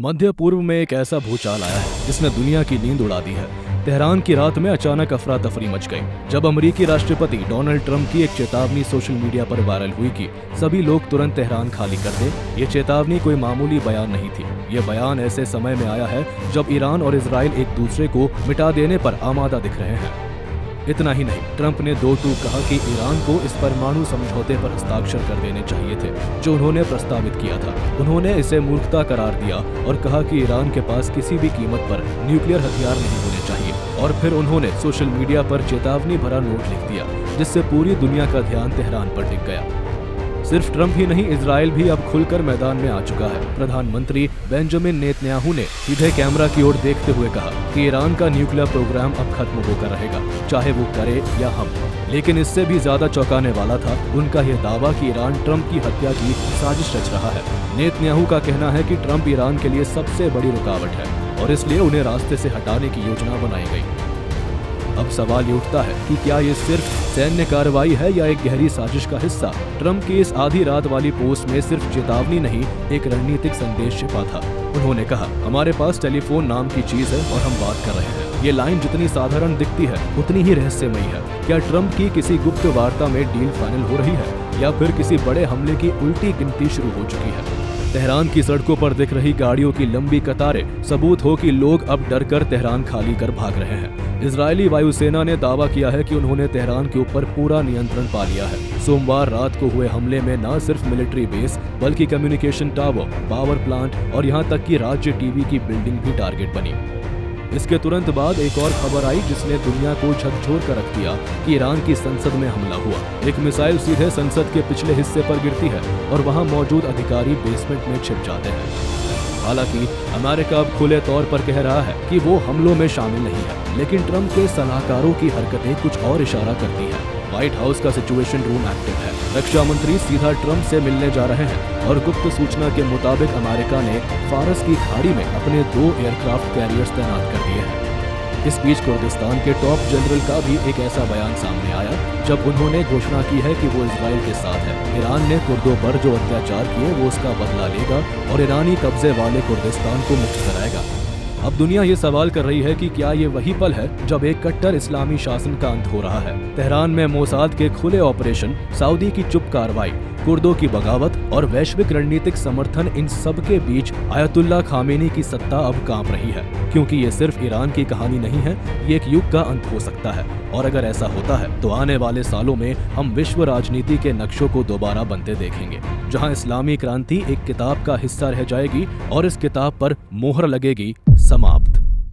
मध्य पूर्व में एक ऐसा भूचाल आया है जिसने दुनिया की नींद उड़ा दी है। तेहरान की रात में अचानक अफरा तफरी मच गई जब अमेरिकी राष्ट्रपति डोनाल्ड ट्रंप की एक चेतावनी सोशल मीडिया पर वायरल हुई कि सभी लोग तुरंत तेहरान खाली कर दें। ये चेतावनी कोई मामूली बयान नहीं थी। ये बयान ऐसे समय में आया है जब ईरान और इजराइल एक दूसरे को मिटा देने पर आमादा दिख रहे हैं। इतना ही नहीं, ट्रंप ने दो टूक कहा कि ईरान को इस परमाणु समझौते पर हस्ताक्षर कर देने चाहिए थे जो उन्होंने प्रस्तावित किया था। उन्होंने इसे मूर्खता करार दिया और कहा कि ईरान के पास किसी भी कीमत पर न्यूक्लियर हथियार नहीं होने चाहिए। और फिर उन्होंने सोशल मीडिया पर चेतावनी भरा नोट लिख दिया जिससे पूरी दुनिया का ध्यान तेहरान पर टिक गया। सिर्फ ट्रंप ही नहीं, इजराइल भी अब खुलकर मैदान में आ चुका है। प्रधानमंत्री बेंजामिन नेतन्याहू ने सीधे कैमरा की ओर देखते हुए कहा कि ईरान का न्यूक्लियर प्रोग्राम अब खत्म होकर रहेगा, चाहे वो करे या हम। लेकिन इससे भी ज्यादा चौंकाने वाला था उनका यह दावा कि ईरान ट्रंप की हत्या की साजिश रच रहा है। नेतन्याहू का कहना है कि ट्रंप ईरान के लिए सबसे बड़ी रुकावट है और इसलिए उन्हें रास्ते से हटाने की योजना बनाई गई। अब सवाल ये उठता है कि क्या ये सिर्फ सैन्य कार्रवाई है या एक गहरी साजिश का हिस्सा। ट्रंप की इस आधी रात वाली पोस्ट में सिर्फ चेतावनी नहीं, एक रणनीतिक संदेश छिपा था। उन्होंने कहा, हमारे पास टेलीफोन नाम की चीज है और हम बात कर रहे हैं। ये लाइन जितनी साधारण दिखती है उतनी ही रहस्यमयी है। क्या ट्रंप की किसी गुप्त वार्ता में डील फाइनल हो रही है या फिर किसी बड़े हमले की उल्टी गिनती शुरू हो चुकी है। तेहरान की सड़कों पर दिख रही गाड़ियों की लंबी कतारें सबूत हो कि लोग अब डरकर तेहरान खाली कर भाग रहे हैं। इजरायली वायुसेना ने दावा किया है कि उन्होंने तेहरान के ऊपर पूरा नियंत्रण पा लिया है। सोमवार रात को हुए हमले में न सिर्फ मिलिट्री बेस बल्कि कम्युनिकेशन टावर, पावर प्लांट और यहाँ तक कि राज्य टीवी की बिल्डिंग भी टारगेट बनी। इसके तुरंत बाद एक और खबर आई जिसने दुनिया को झकझोर कर रख दिया कि ईरान की संसद में हमला हुआ। एक मिसाइल सीधे संसद के पिछले हिस्से पर गिरती है और वहां मौजूद अधिकारी बेसमेंट में छिप जाते हैं। हालांकि अमेरिका अब खुले तौर पर कह रहा है कि वो हमलों में शामिल नहीं है, लेकिन ट्रंप के सलाहकारों की हरकतें कुछ और इशारा करती हैं। व्हाइट हाउस का सिचुएशन रूम एक्टिव है। रक्षा मंत्री सीधा ट्रंप से मिलने जा रहे हैं और गुप्त सूचना के मुताबिक अमेरिका ने फारस की खाड़ी में अपने 2 एयरक्राफ्ट कैरियर्स तैनात कर दिए हैं। इस बीच कुर्दिस्तान के टॉप जनरल का भी एक ऐसा बयान सामने आया जब उन्होंने घोषणा की है कि वो इजराइल के साथ है। ईरान ने कुर्दों पर जो अत्याचार किए वो उसका बदला लेगा और ईरानी कब्जे वाले कुर्दिस्तान को मुक्त कराएगा। अब दुनिया ये सवाल कर रही है कि क्या ये वही पल है जब एक कट्टर इस्लामी शासन का अंत हो रहा है। तेहरान में मोसाद के खुले ऑपरेशन, सऊदी की चुप कार्रवाई, कुर्दों की बगावत और वैश्विक रणनीतिक समर्थन, इन सब के बीच आयतुल्लाह खामेनी की सत्ता अब कांप रही है। क्योंकि ये सिर्फ ईरान की कहानी नहीं है, ये एक युग का अंत हो सकता है। और अगर ऐसा होता है तो आने वाले सालों में हम विश्व राजनीति के नक्शों को दोबारा बनते देखेंगे, जहां इस्लामी क्रांति एक किताब का हिस्सा रह जाएगी और इस किताब पर मोहर लगेगी समाप्त।